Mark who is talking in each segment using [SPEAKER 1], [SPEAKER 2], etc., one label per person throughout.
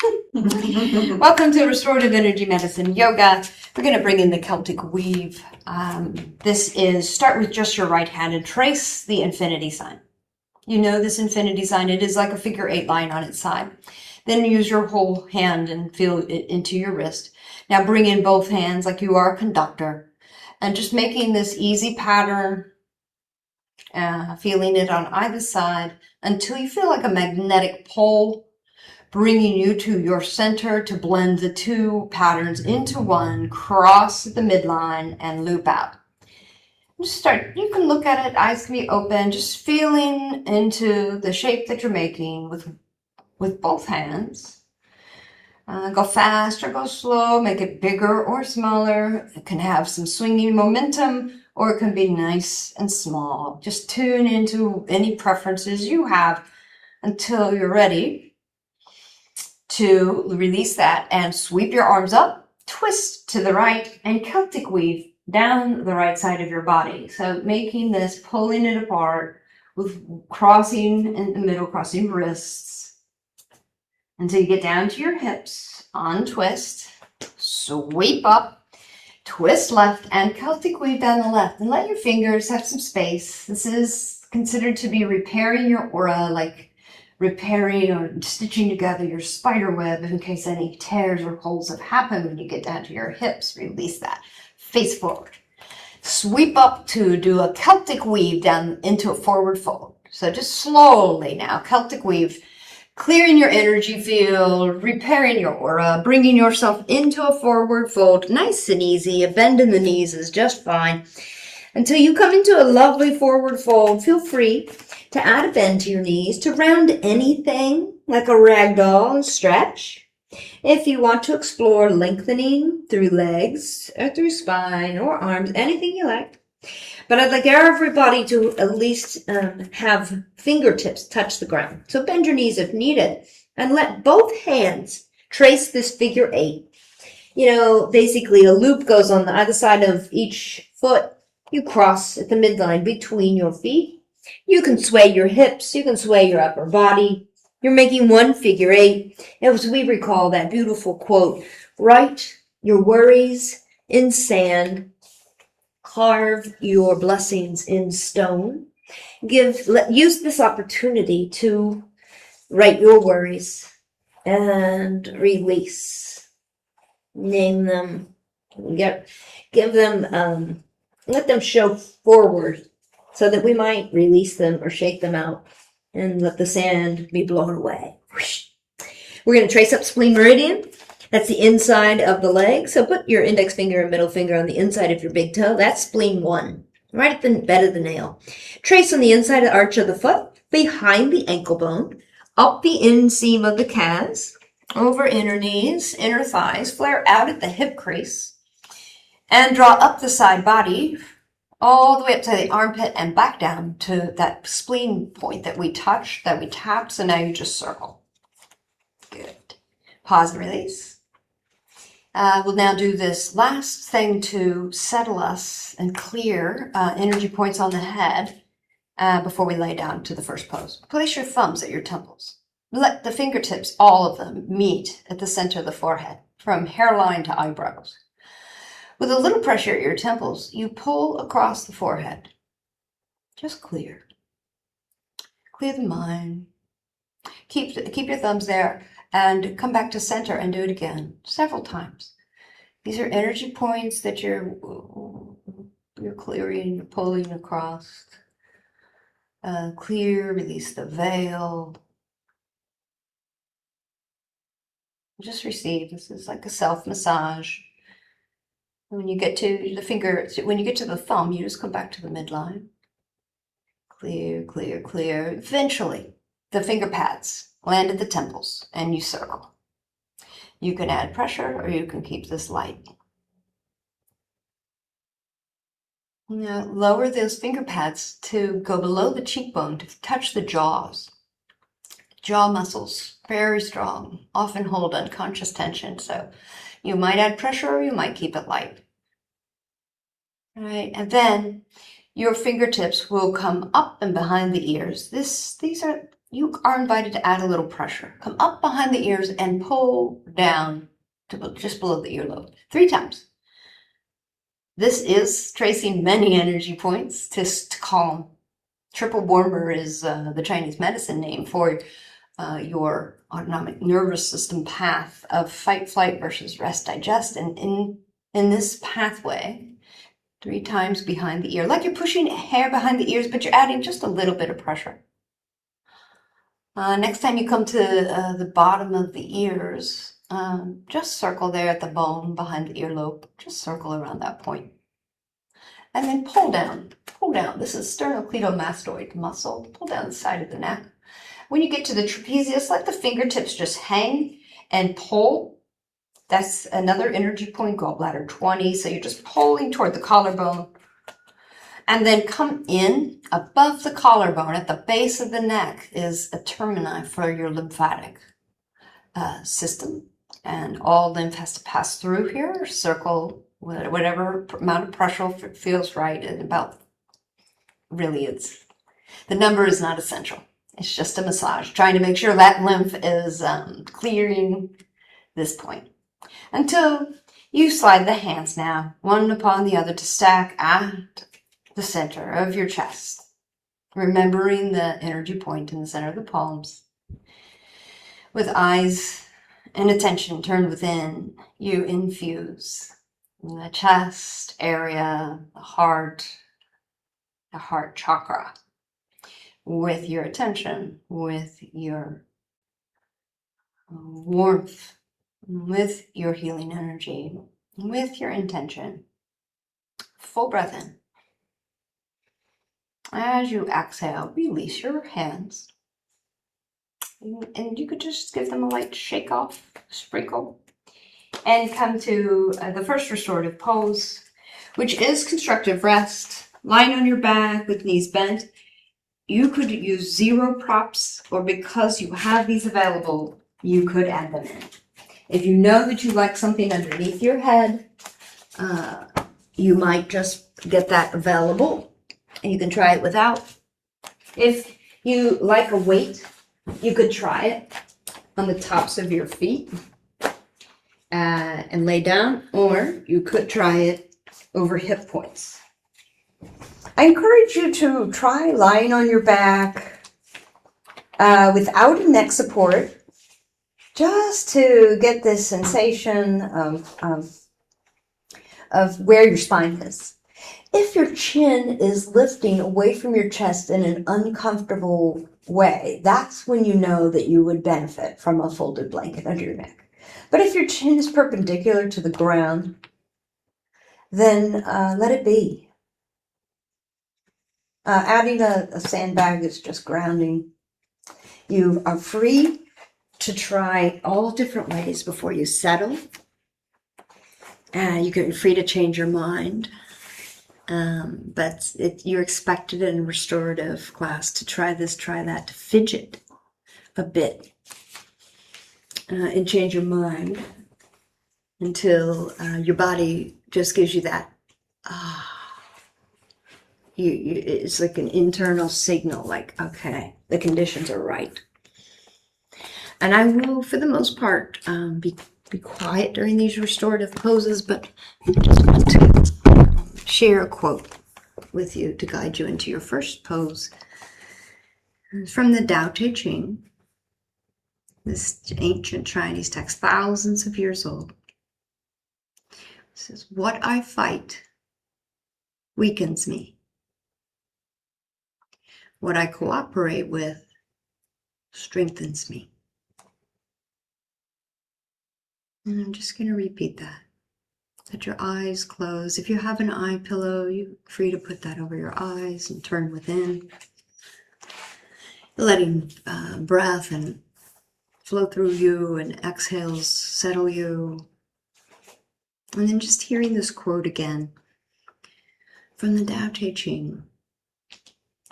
[SPEAKER 1] Welcome to Restorative Energy Medicine Yoga. We're going to bring in the Celtic weave. This is start with just your right hand and trace the infinity sign. You know this infinity sign. It is like a figure 8 line on its side. Then use your whole hand and feel it into your wrist. Now bring in both hands like you are a conductor and just making this easy pattern, feeling it on either side until you feel like a magnetic pole bringing you to your center to blend the two patterns into one, cross at the midline, and loop out. Just start, you can look at it, eyes can be open, just feeling into the shape that you're making with both hands. Go fast or go slow, make it bigger or smaller. It can have some swinging momentum, or it can be nice and small. Just tune into any preferences you have until you're ready to release that and sweep your arms up, twist to the right, and Celtic weave down the right side of your body. So making this, pulling it apart with crossing in the middle, crossing wrists until you get down to your hips, untwist, sweep up, twist left, and Celtic weave down the left. And let your fingers have some space. This is considered to be repairing your aura, like repairing or stitching together your spider web in case any tears or holes have happened when you get down to your hips. Release that. Face forward. Sweep up to do a Celtic weave down into a forward fold. So just slowly now, Celtic weave, clearing your energy field, repairing your aura, bringing yourself into a forward fold, nice and easy. A bend in the knees is just fine. Until you come into a lovely forward fold, feel free to add a bend to your knees, to round anything like a rag doll and stretch. If you want to explore lengthening through legs or through spine or arms, anything you like. But I'd like everybody to at least have fingertips touch the ground. So bend your knees if needed and let both hands trace this figure 8. You know, basically a loop goes on the either side of each foot. You cross at the midline between your feet. You can sway your hips. You can sway your upper body. You're making one figure 8. As we recall that beautiful quote, write your worries in sand, carve your blessings in stone. Use this opportunity to write your worries and release. Name them. Give them, let them show forward so that we might release them or shake them out and let the sand be blown away. We're going to trace up spleen meridian. That's the inside of the leg. So put your index finger and middle finger on the inside of your big toe. That's spleen 1, right at the bed of the nail. Trace on the inside of the arch of the foot, behind the ankle bone, up the inseam of the calves, over inner knees, inner thighs, flare out at the hip crease, and draw up the side body all the way up to the armpit and back down to that spleen point that we touched, that we tapped. So now you just circle. Good. Pause and release. We'll now do this last thing to settle us and clear energy points on the head before we lay down to the first pose. Place your thumbs at your temples. Let the fingertips, all of them, meet at the center of the forehead, from hairline to eyebrows. With a little pressure at your temples, you pull across the forehead. Just clear. Clear the mind. Keep your thumbs there and come back to center and do it again several times. These are energy points that you're clearing, you're pulling across. Clear, release the veil. Just receive. This is like a self-massage. When you get to the finger, when you get to the thumb, you just come back to the midline. Clear, clear, clear. Eventually, the finger pads land at the temples and you circle. You can add pressure or you can keep this light. Now, lower those finger pads to go below the cheekbone to touch the jaws. Jaw muscles, very strong, often hold unconscious tension. So you might add pressure or you might keep it light. All right, and then your fingertips will come up and behind the ears. These are you are invited to add a little pressure. Come up behind the ears and pull down to just below the earlobe 3 times. This is tracing many energy points to calm. Triple warmer is the Chinese medicine name for your autonomic nervous system path of fight, flight versus rest, digest. And in this pathway, 3 times behind the ear, like you're pushing hair behind the ears, but you're adding just a little bit of pressure. Next time you come to the bottom of the ears, just circle there at the bone behind the earlobe. Just circle around that point. And then pull down, pull down. This is sternocleidomastoid muscle. Pull down the side of the neck. When you get to the trapezius, let the fingertips just hang and pull. That's another energy point, gallbladder 20. So you're just pulling toward the collarbone. And then come in above the collarbone at the base of the neck is a termini for your lymphatic system. And all lymph has to pass through here. Circle whatever amount of pressure feels right. And about, really, the number is not essential. It's just a massage, trying to make sure that lymph is clearing this point. Until you slide the hands now, one upon the other, to stack at the center of your chest, remembering the energy point in the center of the palms. With eyes and attention turned within, you infuse the chest area, the heart chakra, with your attention, with your warmth, with your healing energy, with your intention. Full breath in. As you exhale, release your hands. And you could just give them a light shake off, sprinkle, and come to the first restorative pose, which is constructive rest, lying on your back with knees bent. You could use 0 props, or because you have these available, you could add them in. If you know that you like something underneath your head, you might just get that available. And you can try it without. If you like a weight, you could try it on the tops of your feet and lay down, or you could try it over hip points. I encourage you to try lying on your back without a neck support, just to get this sensation of where your spine is. If your chin is lifting away from your chest in an uncomfortable way, that's when you know that you would benefit from a folded blanket under your neck. But if your chin is perpendicular to the ground, then let it be. Adding a sandbag is just grounding. You are free to try all different ways before you settle. You're free to change your mind. But you're expected in restorative class to try this, try that, to fidget a bit and change your mind until your body just gives you that, it's like an internal signal, like, okay, the conditions are right. And I will, for the most part, be quiet during these restorative poses, but I just want to share a quote with you to guide you into your first pose. It's from the Tao Te Ching, this ancient Chinese text, thousands of years old. It says, "What I fight weakens me. What I cooperate with strengthens me." And I'm just going to repeat that. Let your eyes close. If you have an eye pillow, you're free to put that over your eyes and turn within. Letting breath and flow through you and exhales settle you. And then just hearing this quote again from the Tao Te Ching.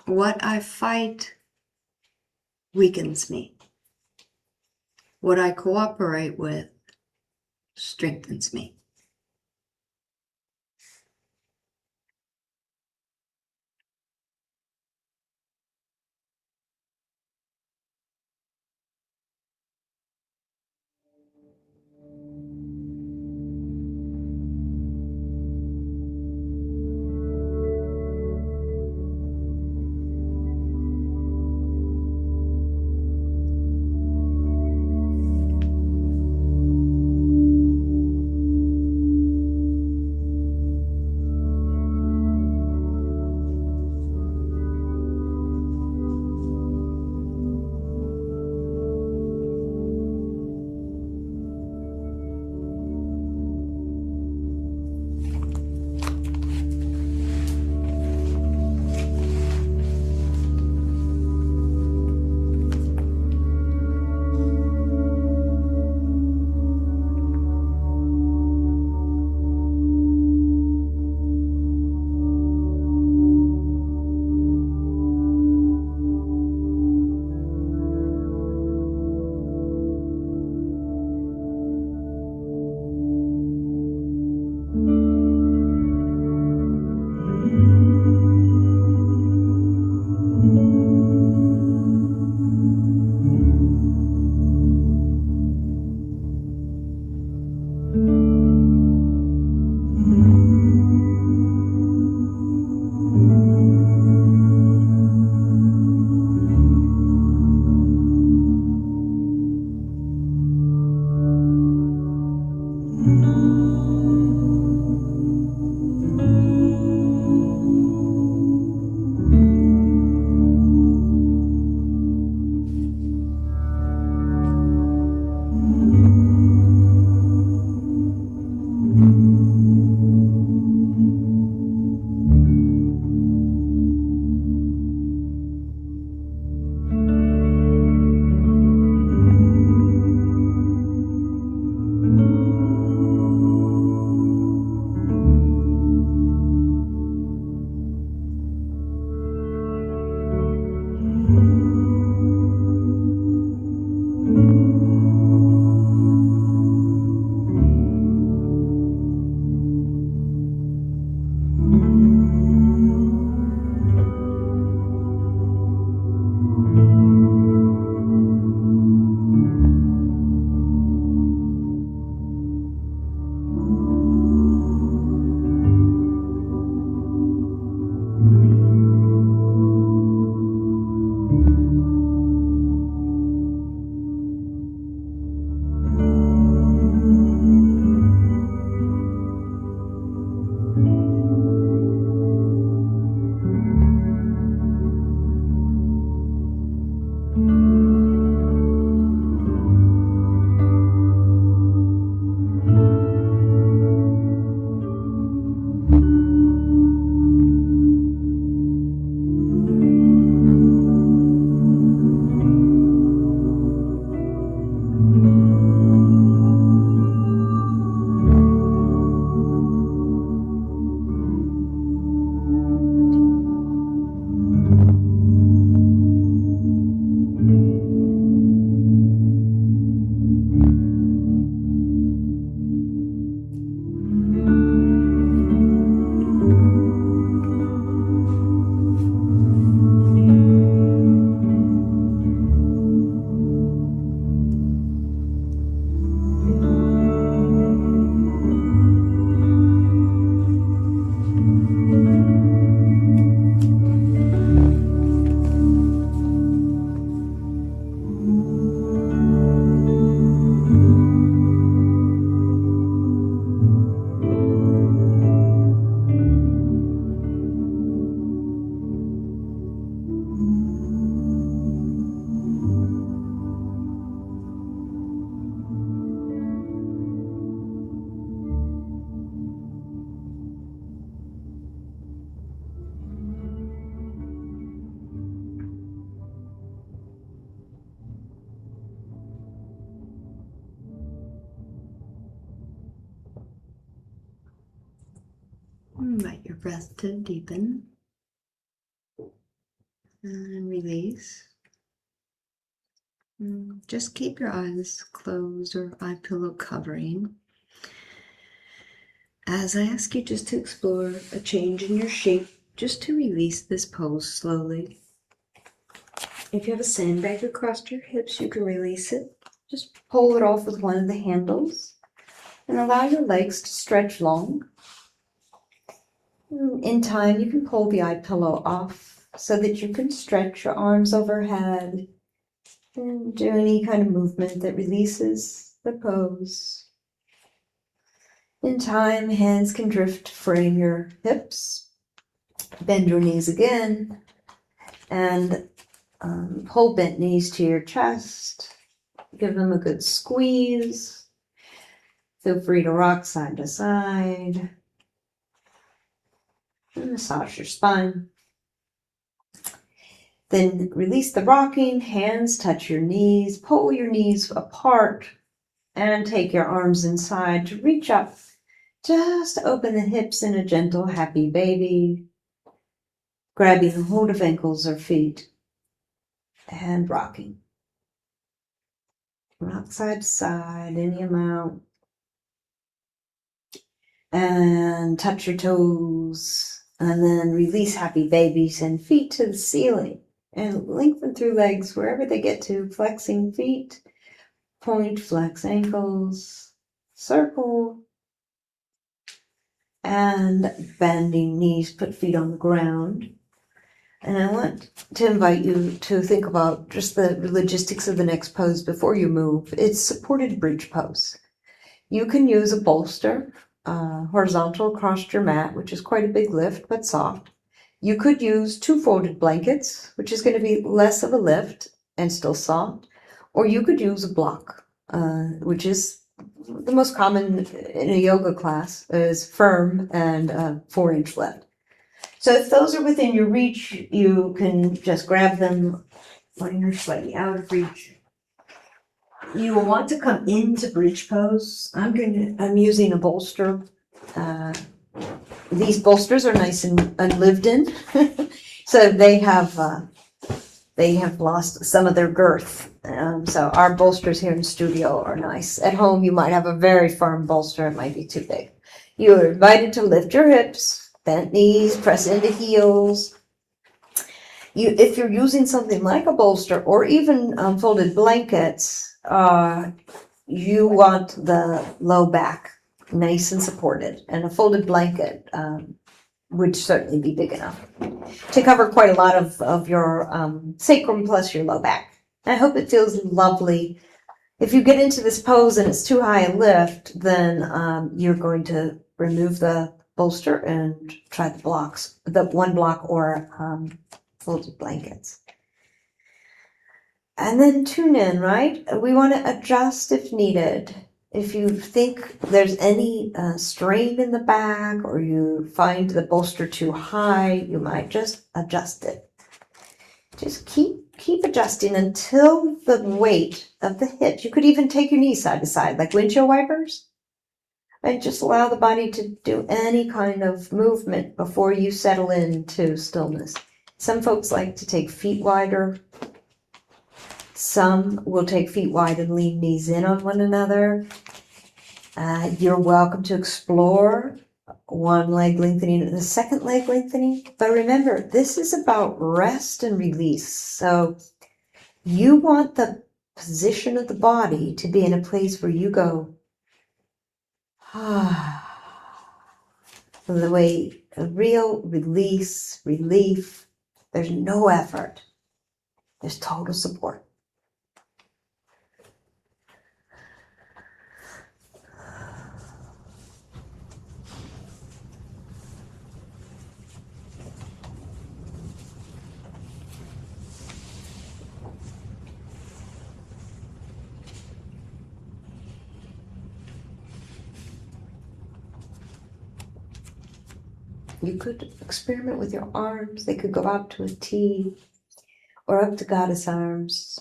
[SPEAKER 1] What I fight weakens me. What I cooperate with strengthens me. breath to deepen. And release. Just keep your eyes closed or eye pillow covering. As I ask you just to explore a change in your shape, just to release this pose slowly. If you have a sandbag across your hips, you can release it. Just pull it off with one of the handles and allow your legs to stretch long. In time, you can pull the eye pillow off so that you can stretch your arms overhead and do any kind of movement that releases the pose. In time, hands can drift to frame your hips. Bend your knees again and pull bent knees to your chest. Give them a good squeeze. Feel free to rock side to side. And massage your spine. Then release the rocking, hands touch your knees, pull your knees apart, and take your arms inside to reach up. Just open the hips in a gentle, happy baby, grabbing a hold of ankles or feet, and rocking. Rock side to side, any amount. And touch your toes, and then release happy babies and feet to the ceiling. And lengthen through legs wherever they get to, flexing feet, point, flex ankles, circle, and bending knees, put feet on the ground. And I want to invite you to think about just the logistics of the next pose before you move. It's supported bridge pose. You can use a bolster horizontal across your mat, which is quite a big lift, but soft. You could use 2 folded blankets, which is going to be less of a lift and still soft. Or you could use a block, which is the most common in a yoga class, is firm and 4-inch lift. So if those are within your reach, you can just grab them when you're slightly out of reach. You will want to come into bridge pose. I'm using a bolster. These bolsters are nice and lived in, so they have lost some of their girth. So our bolsters here in the studio are nice. At home, you might have a very firm bolster. It might be too big. You are invited to lift your hips, bent knees, press into heels. If you're using something like a bolster or even folded blankets, you want the low back nice and supported, and a folded blanket would certainly be big enough to cover quite a lot of your sacrum plus your low back. I hope it feels lovely. If you get into this pose and it's too high a lift, then you're going to remove the bolster and try the blocks, the one block or folded blankets. And then tune in, right? We want to adjust if needed. If you think there's any strain in the back or you find the bolster too high, you might just adjust it. Just keep adjusting until the weight of the hips. You could even take your knees side to side, like windshield wipers, and just allow the body to do any kind of movement before you settle into stillness. Some folks like to take feet wider. Some will take feet wide and lean knees in on one another. You're welcome to explore one leg lengthening and the second leg lengthening. But remember, this is about rest and release. So you want the position of the body to be in a place where you go, the way a real release, relief. There's no effort. There's total support. You could experiment with your arms. They could go out to a T or up to goddess arms.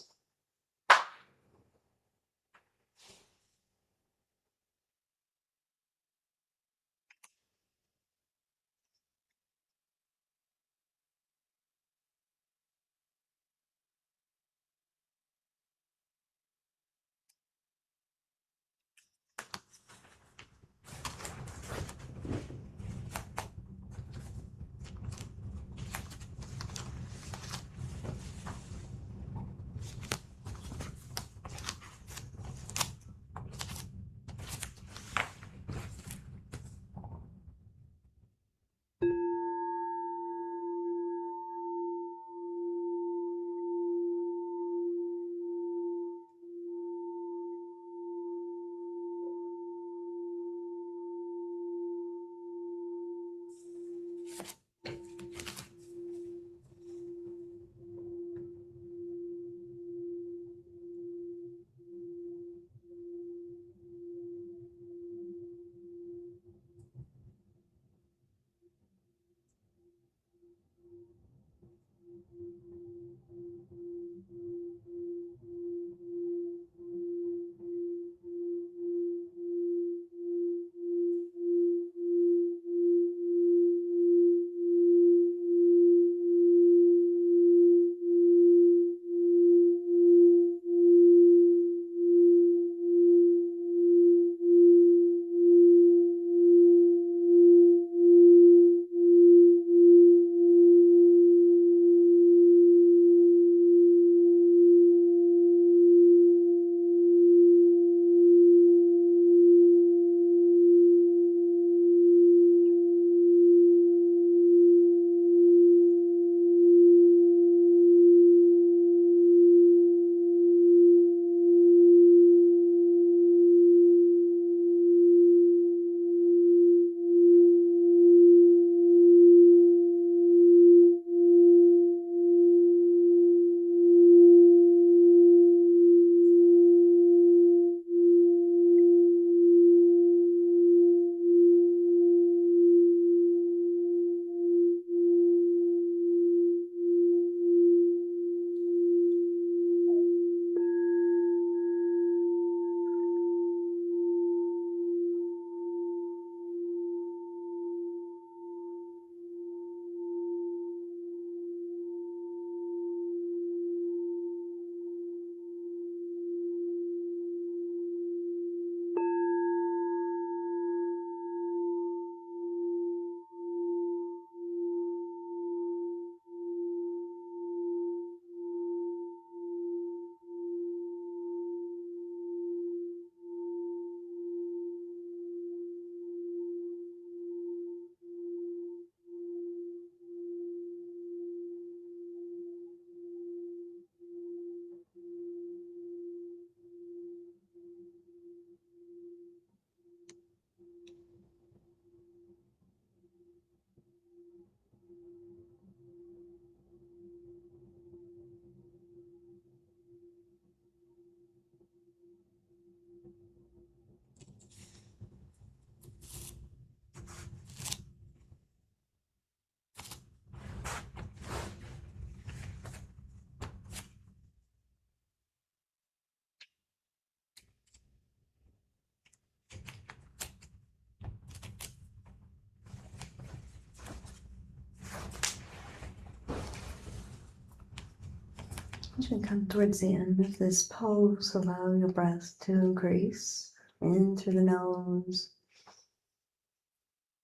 [SPEAKER 1] As we come towards the end of this pose, allow your breath to increase in through the nose.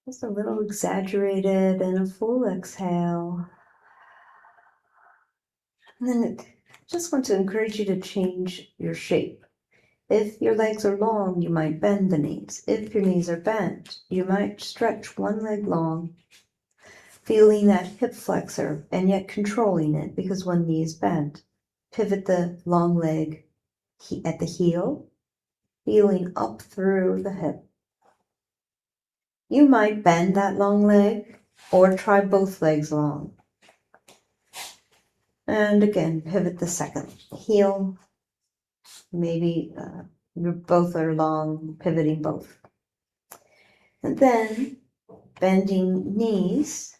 [SPEAKER 1] Just a little exaggerated and a full exhale. And then I just want to encourage you to change your shape. If your legs are long, you might bend the knees. If your knees are bent, you might stretch one leg long, feeling that hip flexor and yet controlling it because one knee is bent. Pivot the long leg at the heel, feeling up through the hip. You might bend that long leg or try both legs long. And again, pivot the second heel. Maybe both are long, pivoting both. And then bending knees.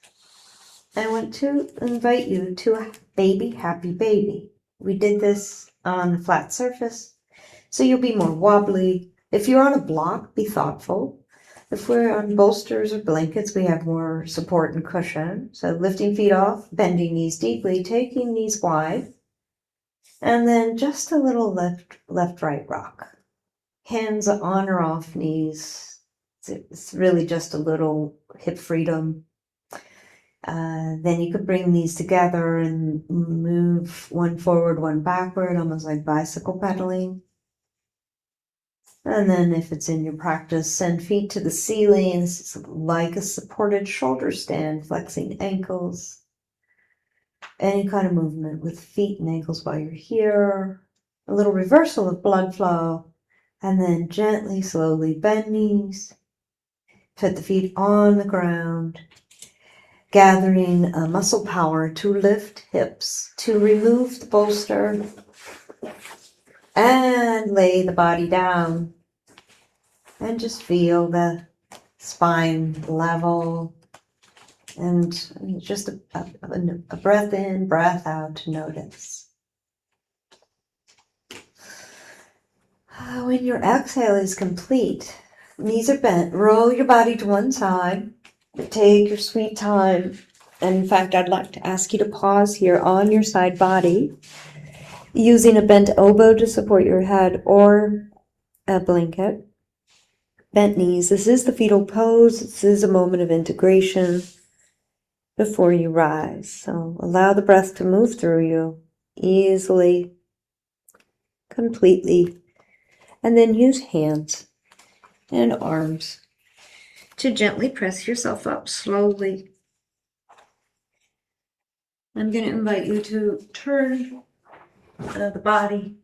[SPEAKER 1] I want to invite you to a baby, happy baby. We did this on a flat surface, so you'll be more wobbly. If you're on a block, be thoughtful. If we're on bolsters or blankets, we have more support and cushion. So lifting feet off, bending knees deeply, taking knees wide, and then just a little left, right rock. Hands on or off knees. It's really just a little hip freedom. Then you could bring these together and move one forward, one backward, almost like bicycle pedaling. And then if it's in your practice, send feet to the ceiling. This is like a supported shoulder stand, flexing ankles. Any kind of movement with feet and ankles while you're here. A little reversal of blood flow. And then gently, slowly bend knees. Put the feet on the ground. Gathering muscle power to lift hips, to remove the bolster, and lay the body down. And just feel the spine level. And just a breath in, breath out to notice. When your exhale is complete, knees are bent, roll your body to one side. Take your sweet time. And in fact, I'd like to ask you to pause here on your side body, using a bent elbow to support your head or a blanket. Bent knees. This is the fetal pose. This is a moment of integration before you rise. So allow the breath to move through you easily, completely. And then use hands and arms to gently press yourself up slowly. I'm going to invite you to turn the body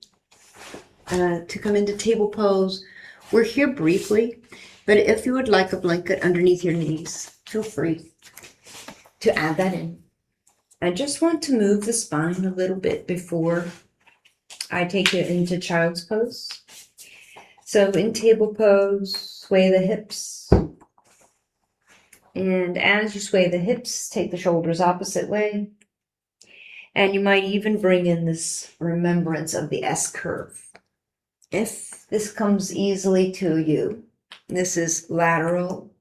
[SPEAKER 1] to come into table pose. We're here briefly, but if you would like a blanket underneath your knees, feel free to add that in. I just want to move the spine a little bit before I take you into child's pose. So in table pose, sway the hips. And as you sway the hips, take the shoulders opposite way. And you might even bring in this remembrance of the S curve. If this comes easily to you, this is lateral.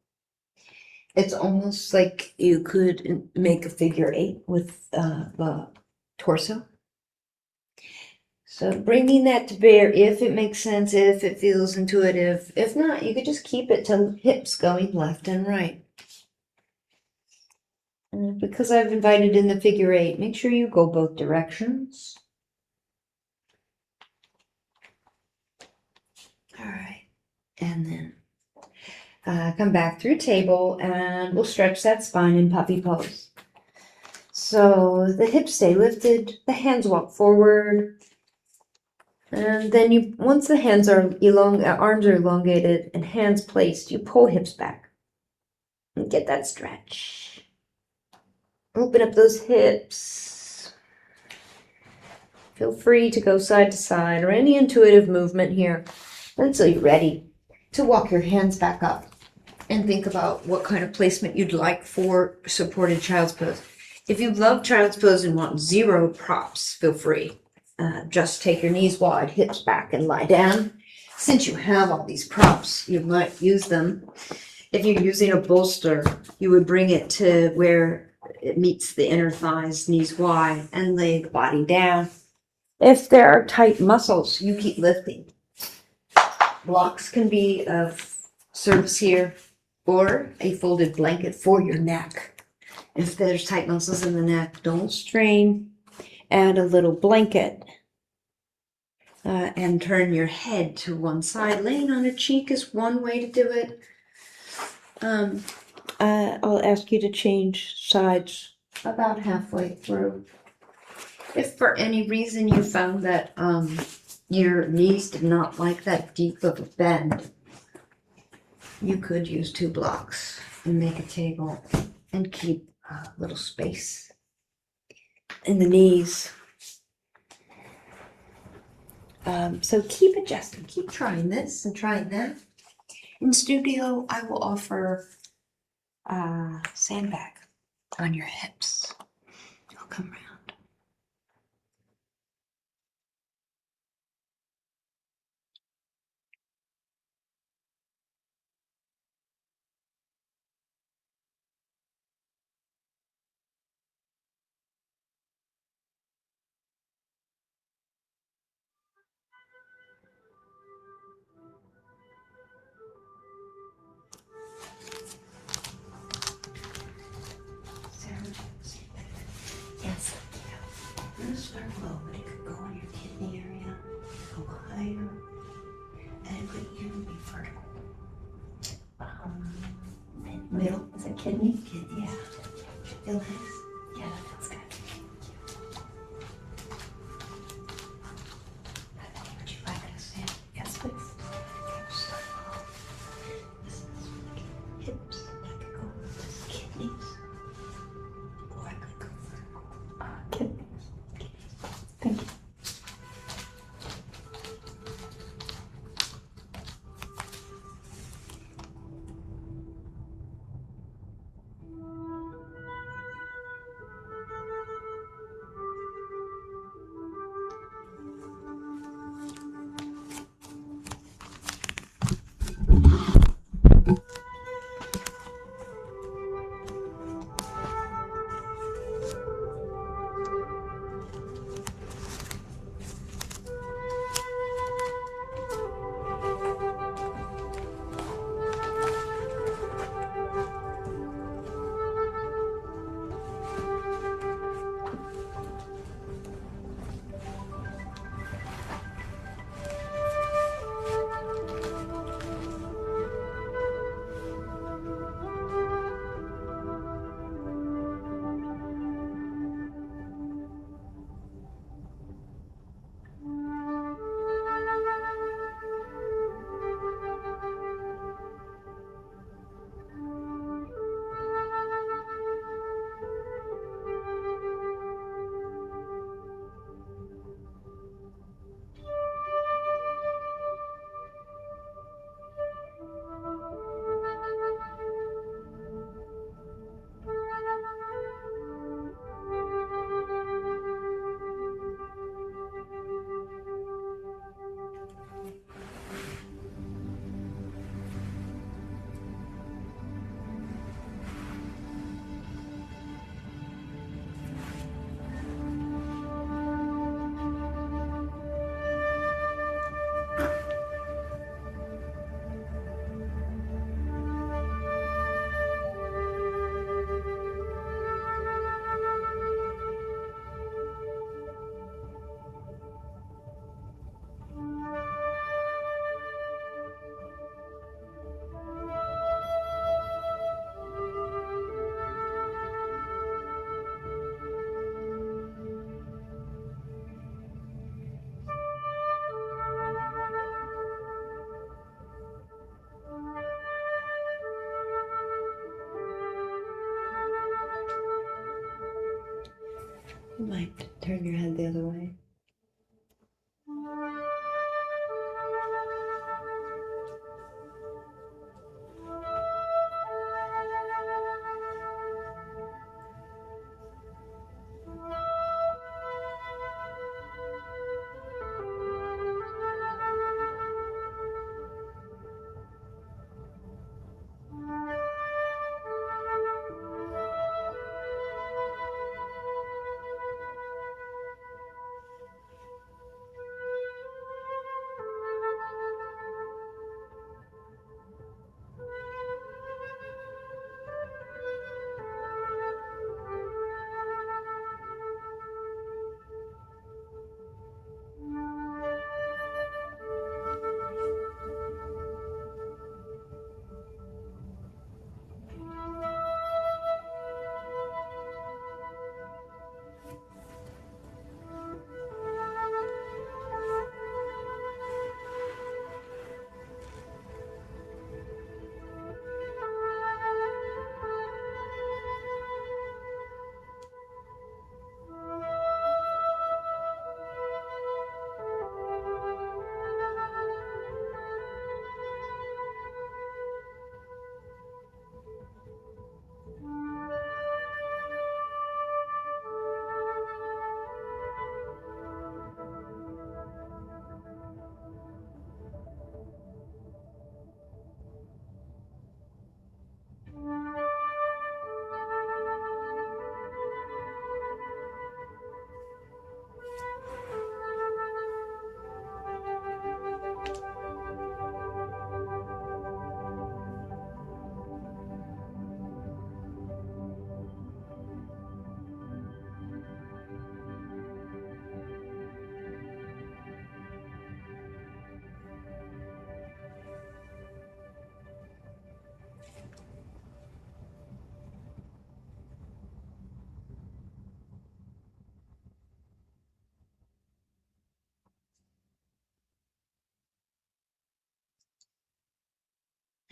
[SPEAKER 1] It's almost like you could make a figure 8 with the torso. So bringing that to bear, if it makes sense, if it feels intuitive. If not, you could just keep it to hips going left and right. And because I've invited in the figure 8, make sure you go both directions. All right. And then come back through table and we'll stretch that spine in puppy pose. So the hips stay lifted, the hands walk forward. And then once the hands are arms are elongated and hands placed, you pull hips back and get that stretch. Open up those hips. Feel free to go side to side or any intuitive movement here until you're ready to walk your hands back up and think about what kind of placement you'd like for supported child's pose. If you love child's pose and want 0 props, feel free. Just take your knees wide, hips back, and lie down. Since you have all these props, you might use them. If you're using a bolster, you would bring it to where it meets the inner thighs, knees wide, and lay the body down. If there are tight muscles, you keep lifting. Blocks can be of service here or a folded blanket for your neck. If there's tight muscles in the neck, don't strain. Add a little blanket and turn your head to one side. Laying on a cheek is one way to do it. I'll ask you to change sides about halfway through. If for any reason you found that your knees did not like that deep of a bend, you could use 2 blocks and make a table and keep a little space in the knees. So keep adjusting, keep trying this and trying that. In studio, I will offer a sandbag on your hips. I'll come around. Yes. I'm going to start low, but it could go on your kidney area, go higher, and it could even be vertical. Middle, is it kidney? Kidney, yeah. Feel nice? Yeah, that feels good. Would you like to stand? Yes, please. This is hips, I could go with kidneys, or I could go vertical. Kidneys. Thank you. You might turn your head the other way.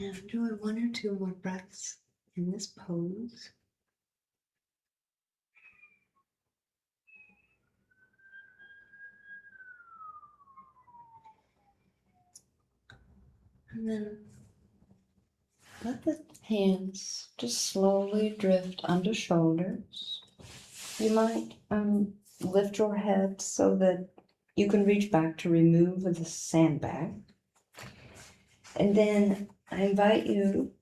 [SPEAKER 1] And do one or two more breaths in this pose. And then let the hands just slowly drift under shoulders. You might lift your head so that you can reach back to remove the sandbag. And then I invite you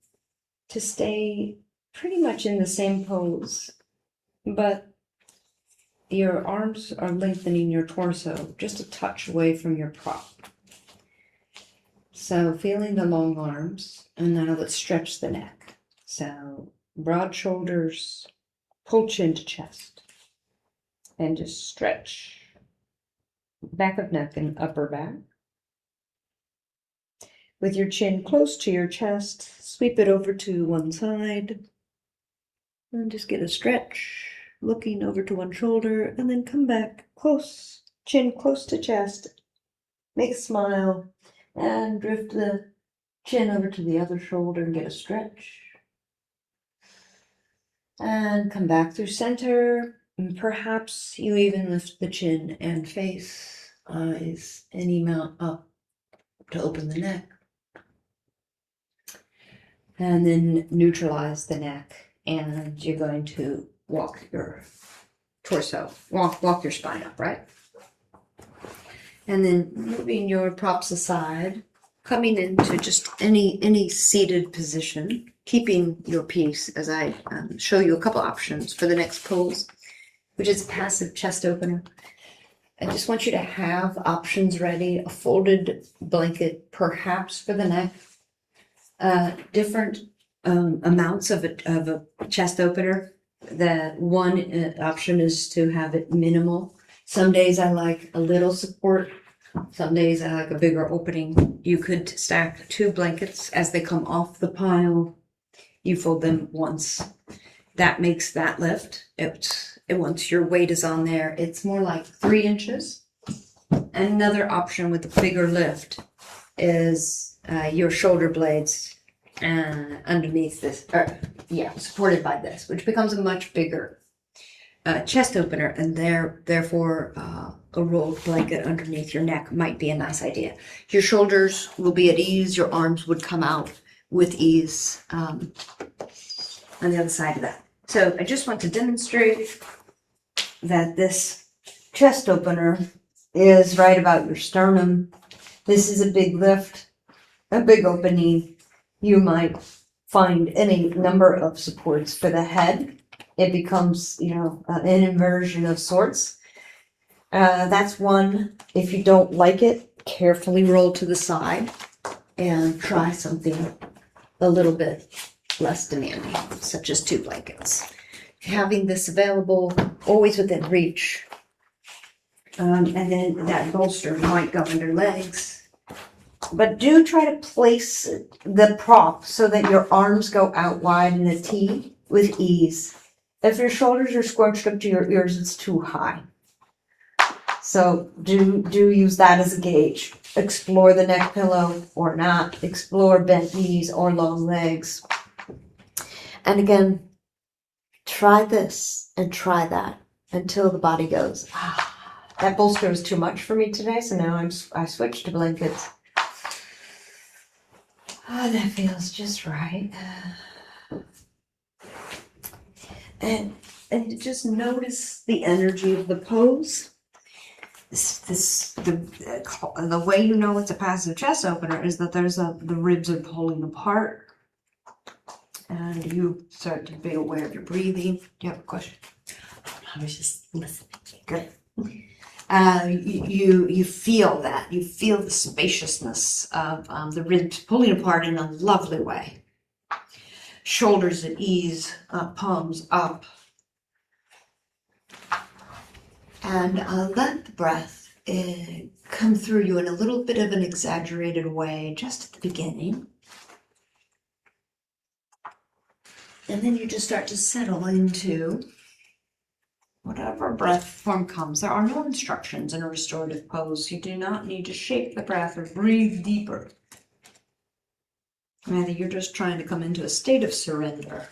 [SPEAKER 1] to stay pretty much in the same pose, but your arms are lengthening your torso just a touch away from your prop. So feeling the long arms, and now let's stretch the neck. So broad shoulders, pull chin to chest, and just stretch back of neck and upper back. With your chin close to your chest, sweep it over to one side, and just get a stretch, looking over to one shoulder, and then come back close, chin close to chest, make a smile, and drift the chin over to the other shoulder and get a stretch. And come back through center, and perhaps you even lift the chin and face, eyes any amount up to open the neck. And then neutralize the neck, and you're going to walk your torso, walk your spine up, right? And then moving your props aside, coming into just any seated position, keeping your piece as I show you a couple options for the next pose, which is passive chest opener. I just want you to have options ready, a folded blanket perhaps for the neck, different amounts of a chest opener. The one option is to have it minimal. Some days I like a little support. Some days I like a bigger opening. You could stack 2 blankets as they come off the pile. You fold them once. That makes that lift. Once your weight is on there, it's more like 3 inches. Another option with a bigger lift is your shoulder blades underneath this, supported by this, which becomes a much bigger chest opener, and therefore a rolled blanket underneath your neck might be a nice idea. Your shoulders will be at ease, your arms would come out with ease on the other side of that. So I just want to demonstrate that this chest opener is right about your sternum. This is a big lift, a big opening. You might find any number of supports for the head. It becomes, an inversion of sorts. That's one. If you don't like it, carefully roll to the side and try something a little bit less demanding, such as 2 blankets. Having this available, always within reach. And then that bolster might go under legs. But do try to place the prop so that your arms go out wide in a T with ease. If your shoulders are scrunched up to your ears, it's too high. So do use that as a gauge. Explore the neck pillow or not. Explore bent knees or long legs. And again, try this and try that until the body goes, that bolster was too much for me today, so now I switched to blankets. That feels just right. And just notice the energy of the pose. The way you know it's a passive chest opener is that the ribs are pulling apart, and you start to be aware of your breathing. Do you have a question?
[SPEAKER 2] I was just listening.
[SPEAKER 1] Good. You feel that. You feel the spaciousness of the ribs pulling apart in a lovely way. Shoulders at ease, palms up. And let the breath come through you in a little bit of an exaggerated way just at the beginning. And then you just start to settle into whatever breath form comes. There are no instructions in a restorative pose. You do not need to shape the breath or breathe deeper. Rather, you're just trying to come into a state of surrender.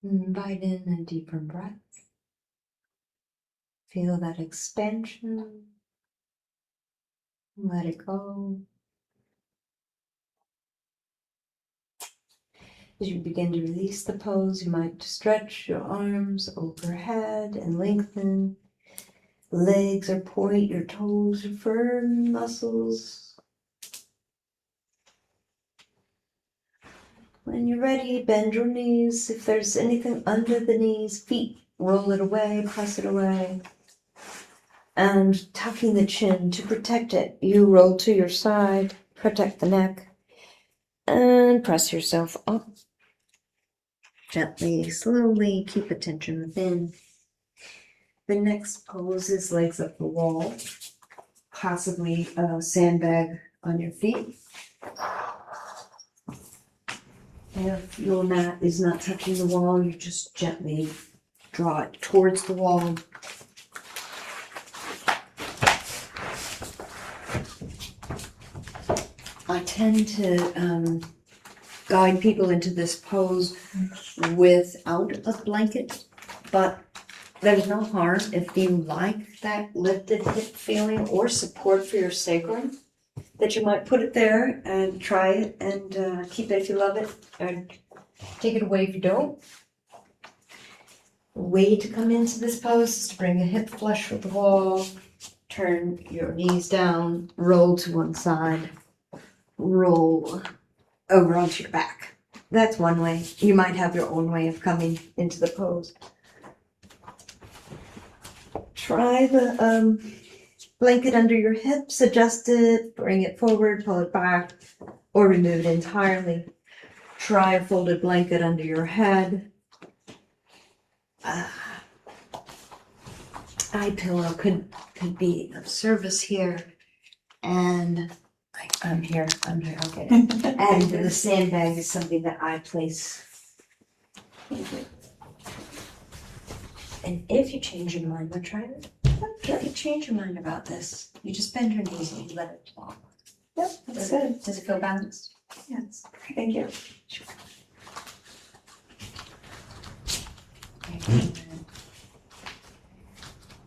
[SPEAKER 1] Invite in a deeper breath. Feel that expansion. Let it go. As you begin to release the pose, you might stretch your arms overhead and lengthen. Legs or point, your toes or firm muscles. When you're ready, bend your knees. If there's anything under the knees, feet, roll it away, press it away. And tucking the chin to protect it, you roll to your side, protect the neck, and press yourself up. Gently, slowly, keep attention within. The next pose is legs up the wall, possibly a sandbag on your feet. If your mat is not touching the wall, you just gently draw it towards the wall. I tend to guide people into this pose without a blanket, but there's no harm if you like that lifted hip feeling or support for your sacrum, that you might put it there and try it and keep it if you love it, and take it away if you don't. The way to come into this pose is to bring a hip flush with the wall, turn your knees down, roll to one side, roll over onto your back. That's one way. You might have your own way of coming into the pose. Try the blanket under your hips, adjust it, bring it forward, pull it back, or remove it entirely. Try a folded blanket under your head. Eye pillow could be of service here. And I'm here, okay. And the sandbag is something that I place. And if you change your mind, we're trying it. If you change your mind about this, you just bend your knees and you let it fall. Yep, that's good. Does it feel balanced? Yes. Thank you. Sure. Okay.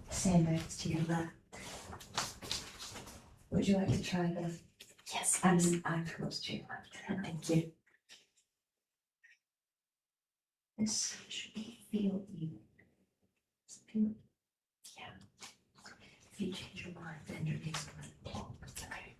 [SPEAKER 1] Sandbags to your left. Would you like to try the? Yes, I'm close to your left. Thank you. This should feel even. Yeah. If you change your mind, then your knees will let it fall. Okay.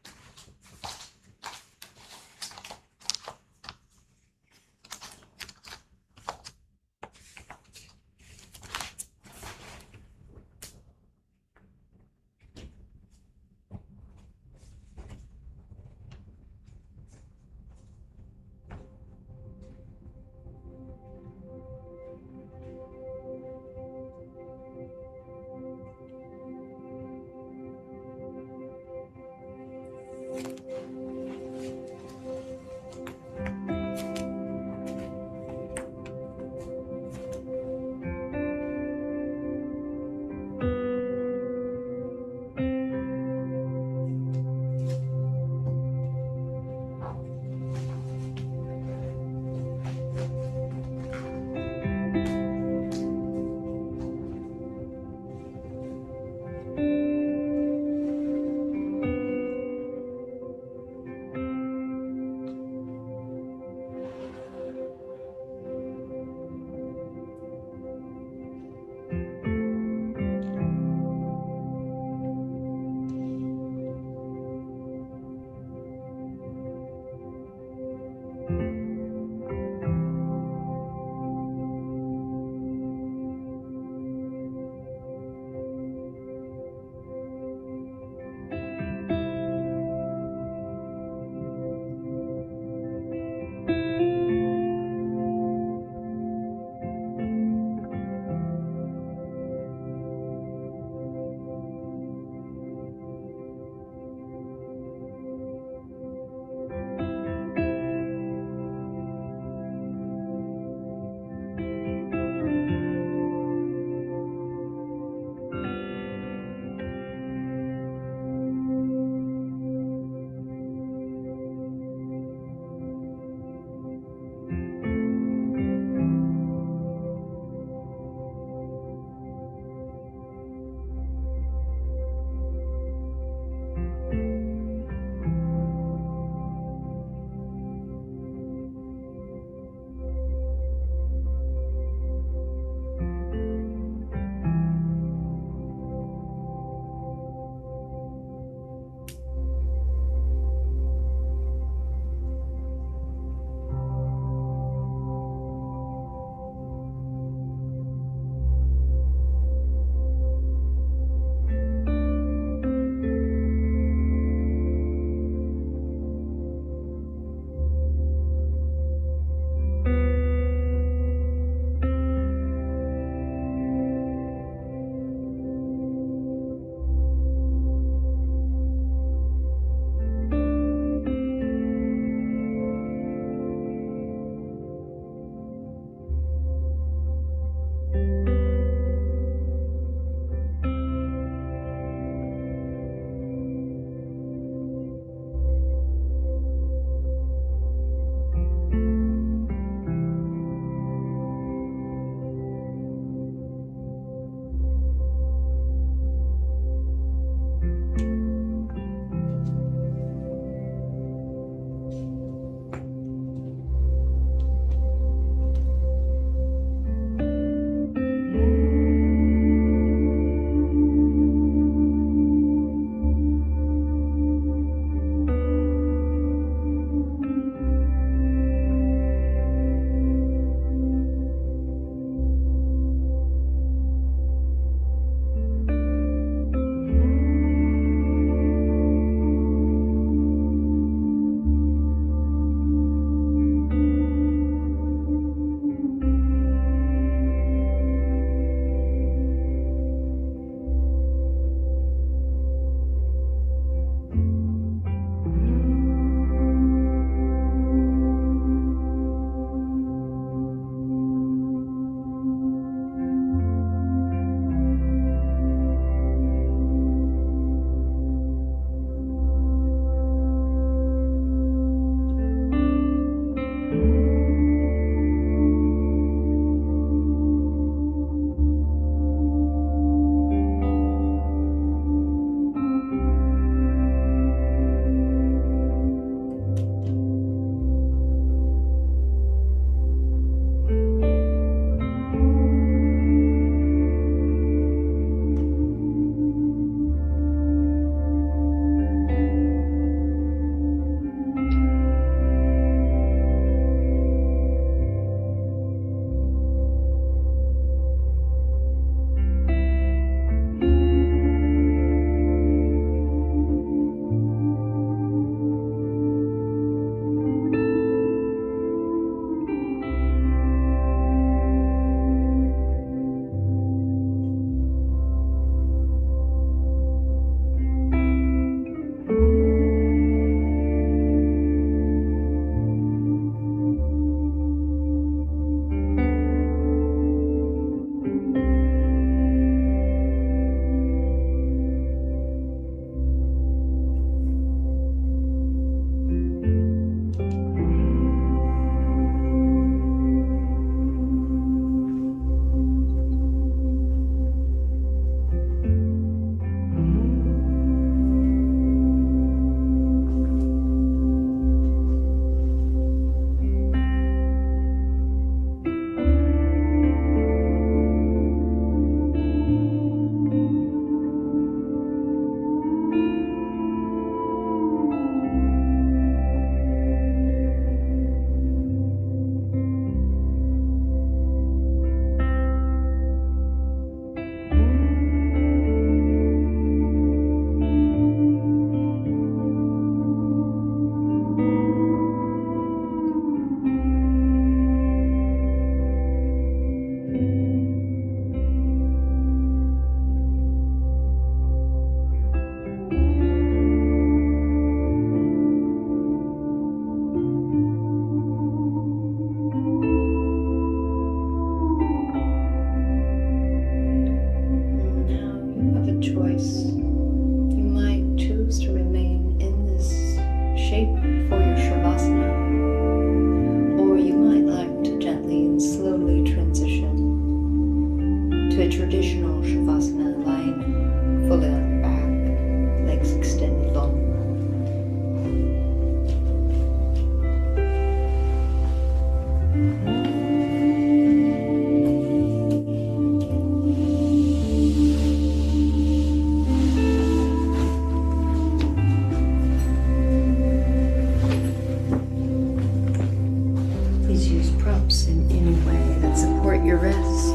[SPEAKER 1] traditional Shavasana, lying fully on your back, legs extended long. Please use props in any way that support your rest.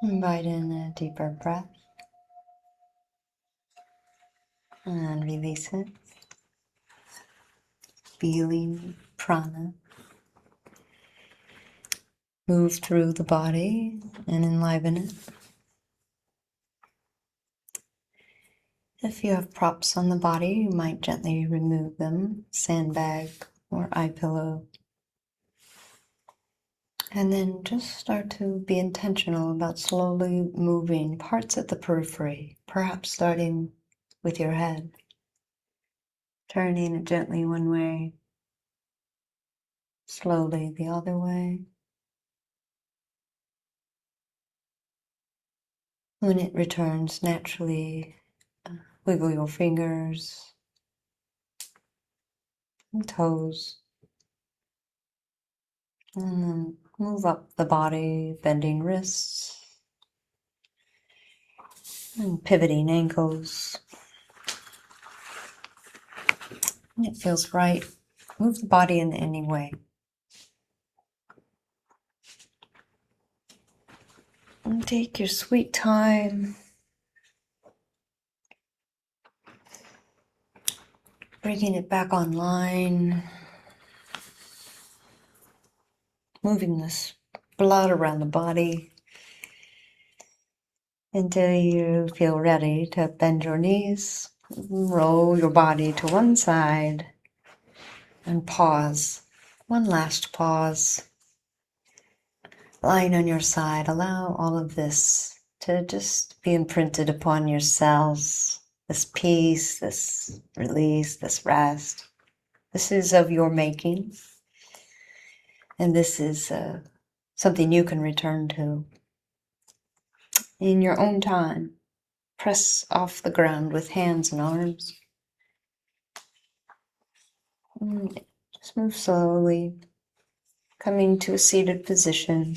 [SPEAKER 3] Invite in a deeper breath and release it. Feeling prana move through the body and enliven it. If you have props on the body, you might gently remove them, sandbag or eye pillow. And then just start to be intentional about slowly moving parts of the periphery, perhaps starting with your head, turning it gently one way, slowly the other way. When it returns naturally, wiggle your fingers and toes, and then move up the body, bending wrists and pivoting ankles. When it feels right, move the body in any way. And take your sweet time, bringing it back online, moving this blood around the body until you feel ready to bend your knees, roll your body to one side, and pause. One last pause. Lying on your side, allow all of this to just be imprinted upon your cells. This peace, this release, this rest. This is of your making. And this is something you can return to in your own time. Press off the ground with hands and arms. And just move slowly, coming to a seated position.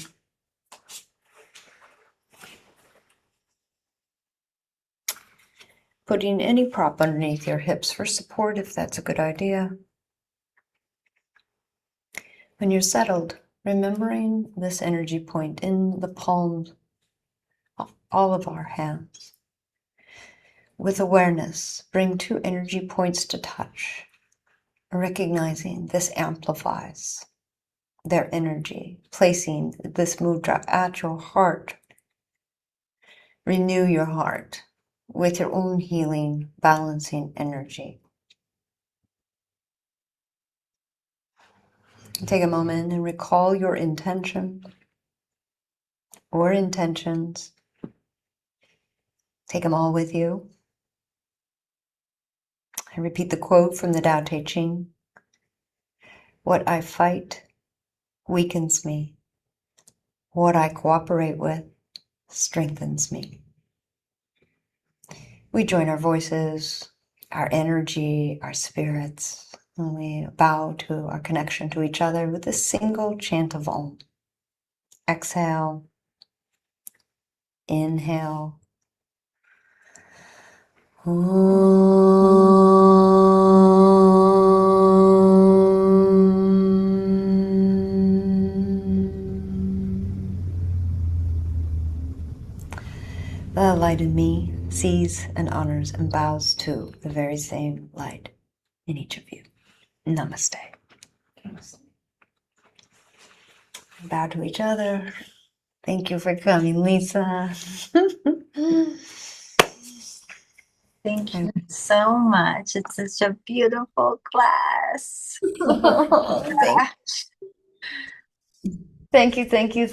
[SPEAKER 3] Putting any prop underneath your hips for support if that's a good idea. When you're settled, remembering this energy point in the palms of all of our hands. With awareness, bring two energy points to touch, recognizing this amplifies their energy, placing this mudra at your heart. Renew your heart with your own healing, balancing energy. Take a moment and recall your intention or intentions. Take them all with you. I repeat the quote from the Tao Te Ching. What I fight weakens me. What I cooperate with strengthens me. We join our voices, our energy, our spirits, and we bow to our connection to each other with a single chant of Om. Exhale, inhale. The light in me sees and honors and bows to the very same light in each of you. Namaste. Bow to each other. Thank you for coming, Lisa.
[SPEAKER 2] Thank you so much. It's such a beautiful class.
[SPEAKER 3] Thank you.